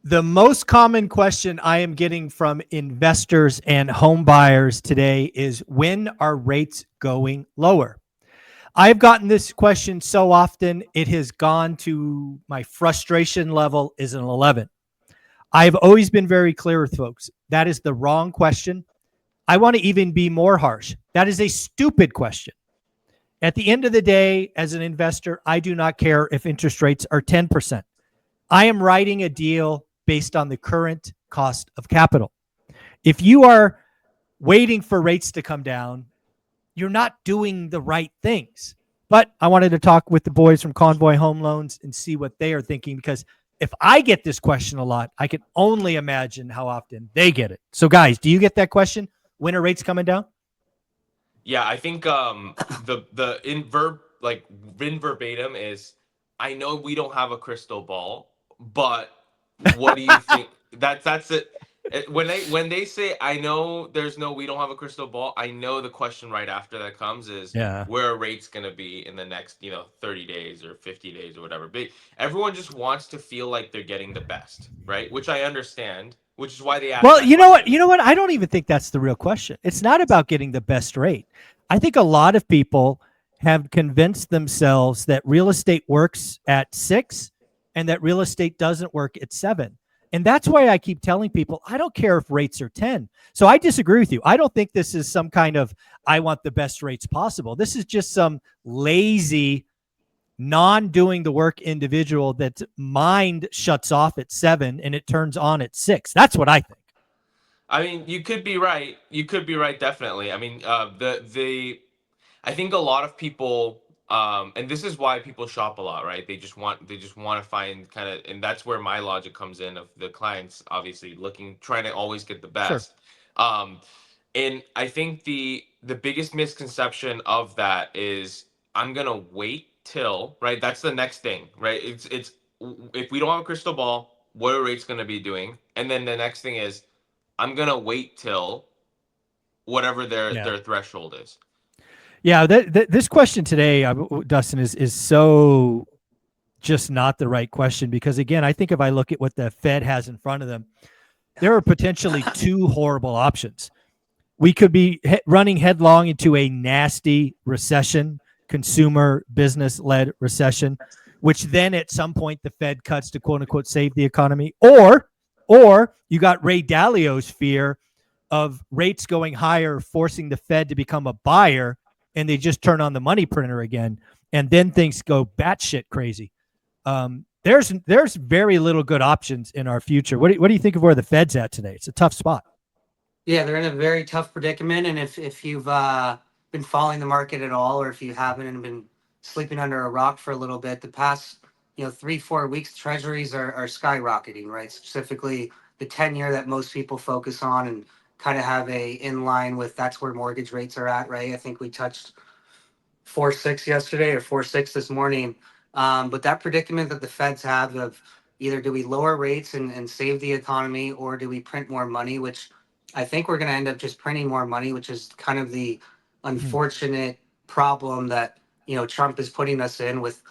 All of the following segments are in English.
The most common question I am getting from investors and home buyers today is, when are rates going lower? I've gotten this question so often, it has gone to my frustration level is an 11. I've always been very clear with folks. That is the wrong question. I want to even be more harsh. That is a stupid question. At the end of the day, as an investor, I do not care if interest rates are 10%. I am writing a deal based on the current cost of capital. If you are waiting for rates to come down, you're not doing the right things. But I wanted to talk with the boys from Convoy Home Loans and see what they are thinking, because if I get this question a lot, I can only imagine how often they get it. So guys, do you get that question? When are rates coming down? Yeah, I think the in verbatim is, I know we don't have a crystal ball, but what do you think? That's it. When they say, I know there's no, we don't have a crystal ball, I know the question right after that comes is, Yeah. where are rates going to be in the next 30 days or 50 days or whatever. But everyone just wants to feel like they're getting the best, right? Which I understand, which is why they ask Well, that you know what? question. You know what? I don't even think that's the real question. It's not about getting the best rate. I think a lot of people have convinced themselves that real estate works at 6 and that real estate doesn't work at 7. And that's why I keep telling people, I don't care if rates are 10. So I disagree with you. I don't think this is some kind of, I want the best rates possible. This is just some lazy, non-doing the work individual that mind shuts off at 7 and it turns on at 6. That's what I think. I mean, you could be right. You could be right, definitely. I mean, I think a lot of people, and this is why people shop a lot, right? They just want to find kind of, and that's where my logic comes in, of the clients obviously looking, trying to always get the Sure. best. Um, and I think the biggest misconception of that is, I'm gonna wait till, right. That's the next thing, right? It's if we don't have a crystal ball, what are rates gonna be doing? And then the next thing is, I'm gonna wait till whatever their Yeah. their threshold is. Yeah. This question today, Dustin, is so just not the right question, because, again, I think if I look at what the Fed has in front of them, there are potentially two horrible options. We could be running headlong into a nasty recession, consumer business led recession, which then at some point the Fed cuts to quote unquote save the economy. Or you got Ray Dalio's fear of rates going higher, forcing the Fed to become a buyer, and they just turn on the money printer again. And then things go batshit crazy. There's very little good options in our future. What do you think of where the Fed's at today? It's a tough spot. Yeah, they're in a very tough predicament, and if you've been following the market at all, or if you haven't and been sleeping under a rock for a little bit, the past 3-4 weeks, treasuries are skyrocketing, right? Specifically, the 10-year that most people focus on and kind of have a in line with, that's where mortgage rates are at, right? I think we touched 4.6 yesterday or 4.6 this morning. But that predicament that the Feds have of, either do we lower rates and save the economy, or do we print more money, which I think we're going to end up just printing more money, which is kind of the unfortunate problem that Trump is putting us in with.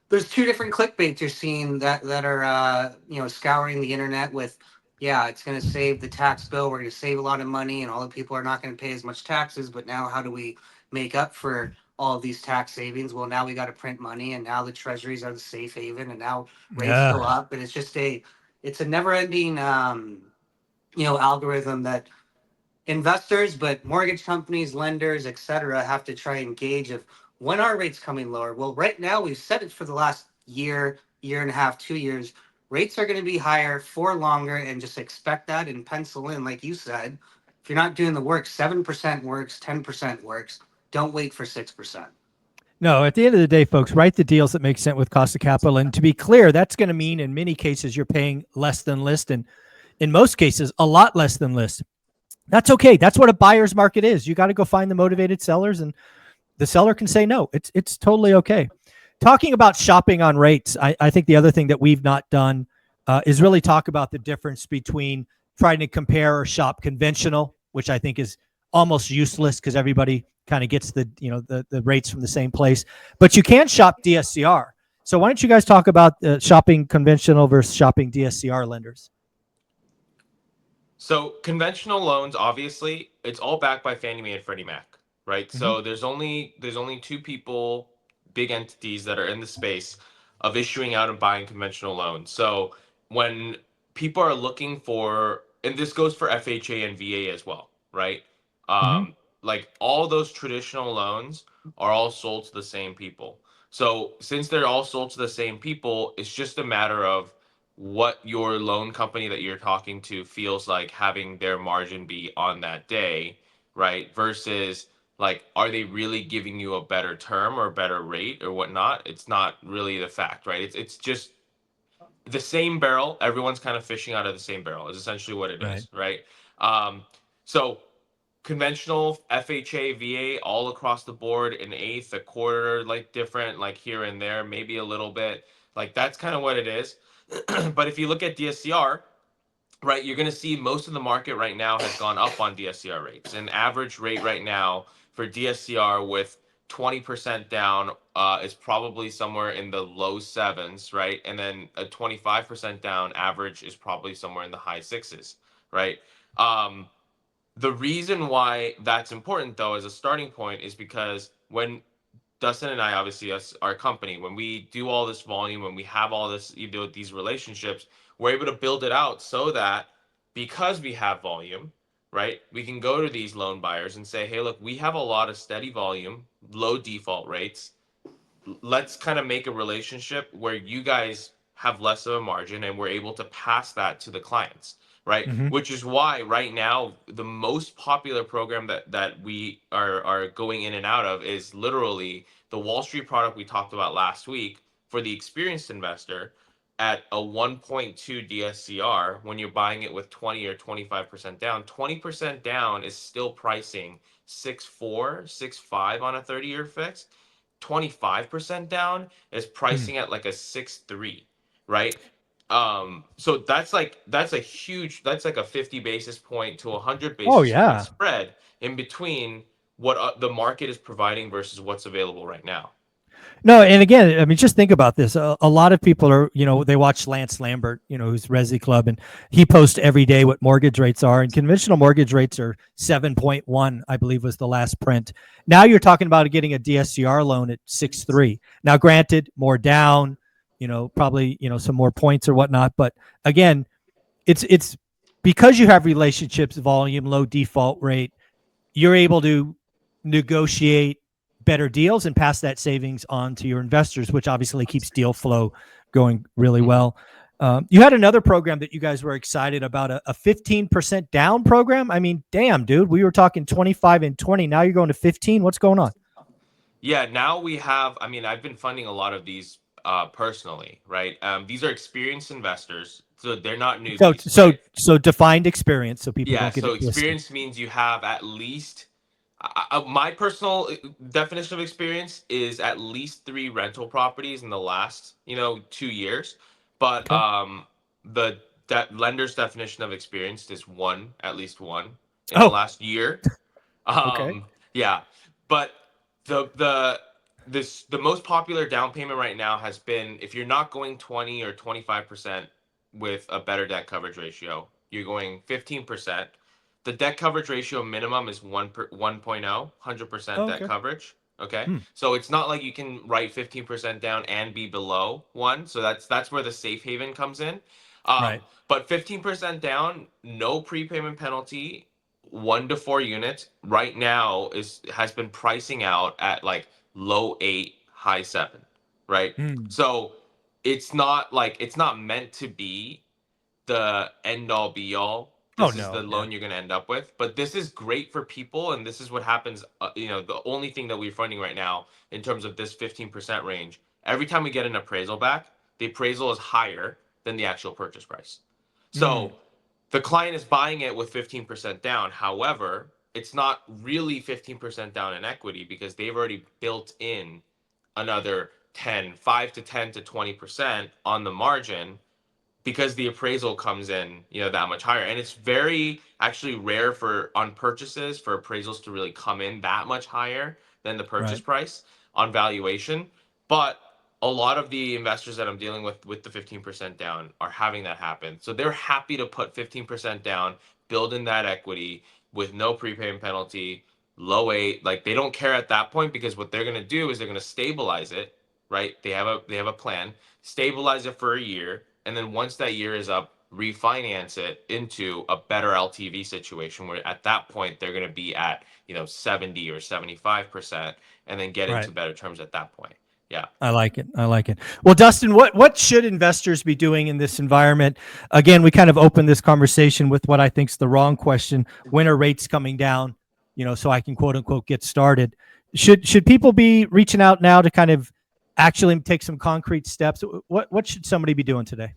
There's two different clickbaits you're seeing that are scouring the internet with, yeah, it's going to save the tax bill, we're going to save a lot of money, and all the people are not going to pay as much taxes, but now how do we make up for all of these tax savings? Well, now we got to print money, and now the treasuries are the safe haven, and now rates go Yeah. up, and it's a never ending algorithm that investors, but mortgage companies, lenders, etc., have to try and gauge of, when are rates coming lower. Well, right now we've said it for the last year and a half, 2 years. Rates are going to be higher for longer, and just expect that and pencil in, like you said, if you're not doing the work, 7% works, 10% works. Don't wait for 6%. No, at the end of the day, folks, write the deals that make sense with cost of capital. And to be clear, that's going to mean in many cases you're paying less than list, and in most cases a lot less than list. That's okay. That's what a buyer's market is. You got to go find the motivated sellers, and the seller can say no. It's totally okay. Talking about shopping on rates, I think the other thing that we've not done is really talk about the difference between trying to compare or shop conventional, which I think is almost useless because everybody kind of gets the rates from the same place. But you can shop DSCR. So why don't you guys talk about shopping conventional versus shopping DSCR lenders? So conventional loans, obviously, it's all backed by Fannie Mae and Freddie Mac, right? Hmm. So there's only two people, big entities that are in the space of issuing out and buying conventional loans. So when people are looking for, and this goes for FHA and VA as well, right? Hmm. Like all those traditional loans are all sold to the same people. So since they're all sold to the same people, it's just a matter of what your loan company that you're talking to feels like having their margin be on that day, right? Versus like, are they really giving you a better term or better rate or whatnot? It's not really the fact, right? It's just the same barrel. Everyone's kind of fishing out of the same barrel is essentially what it Right. is, right? So conventional FHA, VA, all across the board, an eighth, a quarter, like different, like here and there, maybe a little bit. Like that's kind of what it is. But if you look at DSCR, right, you're going to see most of the market right now has gone up on DSCR rates. An average rate right now for DSCR with 20% down is probably somewhere in the low sevens, right? And then a 25% down average is probably somewhere in the high sixes, right? Um, the reason why that's important, though, as a starting point, is because when Dustin and I, obviously, us, our company, when we do all this volume, when we have all this, these relationships, we're able to build it out so that because we have volume, right, we can go to these loan buyers and say, hey, look, we have a lot of steady volume, low default rates. Let's kind of make a relationship where you guys have less of a margin and we're able to pass that to the clients, right? Hmm. Which is why right now the most popular program that we are going in and out of is literally the Wall Street product we talked about last week for the experienced investor at a 1.2 DSCR. When you're buying it with 20 or 25% down, 20% down is still pricing 6.4, 6.5 on a 30-year fix. 25% down is pricing at like a 6.3, right? So that's a huge, that's like a 50 basis point to a 100 Oh basis point yeah. spread in between what the market is providing versus what's available right now. No, and again, I mean, just think about this. A lot of people are, they watch Lance Lambert, who's Resi Club, and he posts every day what mortgage rates are. And conventional mortgage rates are 7.1, I believe was the last print. Now you're talking about getting a DSCR loan at 6.3. Now, granted, more down, probably, some more points or whatnot. But again, it's because you have relationships, volume, low default rate, you're able to negotiate better deals and pass that savings on to your investors, which obviously keeps deal flow going really Mhm. well. You had another program that you guys were excited about, a 15% down program. I mean, damn, dude, we were talking 25 and 20. Now you're going to 15. What's going on? Yeah, now we have, I mean, I've been funding a lot of these personally, right? These are experienced investors, so they're not So, newbies, so, right? so defined experience, so people Yeah, don't get so it twisted. experience means you have at least, my personal definition of experience is at least three rental properties in the last, 2 years. But Okay. the lender's definition of experience is one, at least one in the Oh, last year. okay. Yeah, but the the most popular down payment right now has been, if you're not going 20 or 25% with a better debt coverage ratio, you're going 15%. The debt coverage ratio minimum is 1.0, 100% Oh, debt okay. coverage. Okay, Hmm. so it's not like you can write 15% down and be below one. So that's where the safe haven comes in. Right. But 15% down, no prepayment penalty, 1 to 4 units right now has been pricing out at like low eight, high seven, right? Hmm. So it's not meant to be the end all be all. Oh This is the no. Yeah. loan you're going to end up with. But this is great for people. And this is what happens. The only thing that we're funding right now in terms of this 15% range, every time we get an appraisal back, the appraisal is higher than the actual purchase price. Hmm. So the client is buying it with 15% down. However, it's not really 15% down in equity because they've already built in another 5 to 10 to 20% on the margin because the appraisal comes in, that much higher. And it's very actually rare for on purchases for appraisals to really come in that much higher than the purchase Right. price on valuation. But a lot of the investors that I'm dealing with the 15% down are having that happen. So they're happy to put 15% down, build in that equity with no prepayment penalty, low eight. Like they don't care at that point because what they're gonna do is they're gonna stabilize it, right? They have a plan, stabilize it for a year, and then once that year is up, refinance it into a better LTV situation where at that point they're gonna be at 70 or 75%, and then get Right. into better terms at that point. Yeah. I like it. I like it. Well, Dustin, what should investors be doing in this environment? Again, we kind of opened this conversation with what I think is the wrong question. When are rates coming down? So I can quote unquote get started. Should people be reaching out now to kind of actually take some concrete steps? What should somebody be doing today?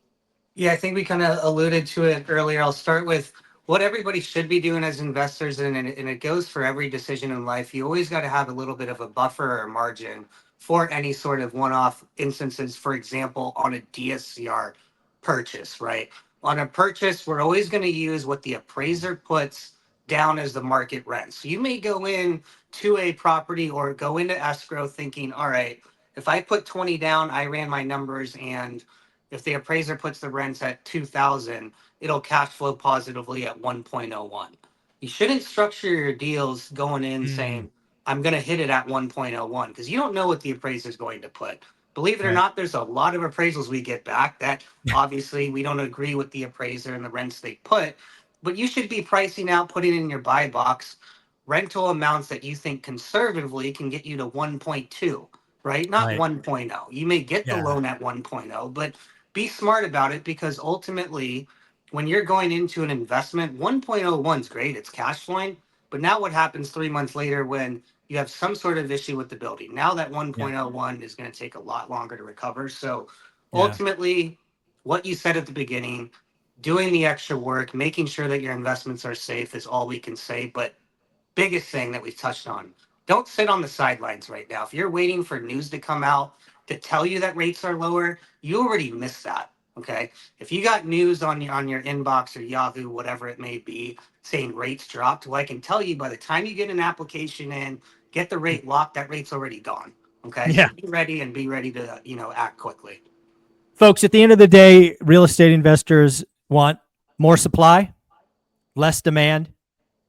Yeah, I think we kind of alluded to it earlier. I'll start with what everybody should be doing as investors, and it goes for every decision in life. You always got to have a little bit of a buffer or margin for any sort of one-off instances. For example, on a DSCR purchase, right? On a purchase, we're always going to use what the appraiser puts down as the market rent. So you may go in to a property or go into escrow thinking, all right, if I put 20 down, I ran my numbers, and if the appraiser puts the rents at 2,000, it'll cash flow positively at 1.01. You shouldn't structure your deals going in Mm, saying, I'm going to hit it at 1.01 because you don't know what the appraiser is going to put. Believe it or right. not, there's a lot of appraisals we get back that obviously we don't agree with the appraiser and the rents they put, but you should be pricing out, putting in your buy box rental amounts that you think conservatively can get you to 1.2, right? Not Right. 1.0. You may get the Yeah. loan at 1.0, but be smart about it because ultimately, when you're going into an investment, 1.01 is great, it's cash flowing. But now, what happens 3 months later when you have some sort of issue with the building? Now, that Yeah. 1.01 is going to take a lot longer to recover. So, Yeah. ultimately, what you said at the beginning, doing the extra work, making sure that your investments are safe is all we can say. But biggest thing that we've touched on. Don't sit on the sidelines right now. If you're waiting for news to come out to tell you that rates are lower, you already missed that. Okay. If you got news on your inbox or Yahoo, whatever it may be, saying rates dropped, well, I can tell you by the time you get an application in, get the rate locked, that rate's already gone. Okay. So Yeah. be ready and be ready to, act quickly. Folks, at the end of the day, real estate investors want more supply, less demand,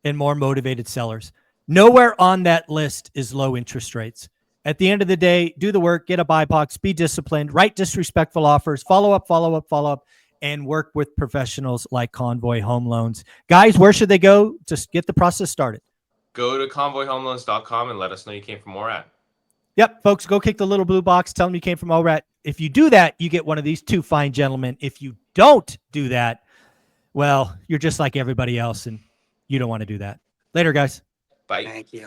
and more motivated sellers. Nowhere on that list is low interest rates. At the end of the day, do the work, get a buy box, be disciplined, write disrespectful offers, follow up, and work with professionals like Convoy Home Loans. Guys, where should they go to get the process started? Go to convoyhomeloans.com and let us know you came from ORAT. Yep, folks, go kick the little blue box. Tell them you came from ORAT. If you do that, you get one of these two fine gentlemen. If you don't do that, well, you're just like everybody else, and you don't want to do that. Later, guys. Bye. Thank you.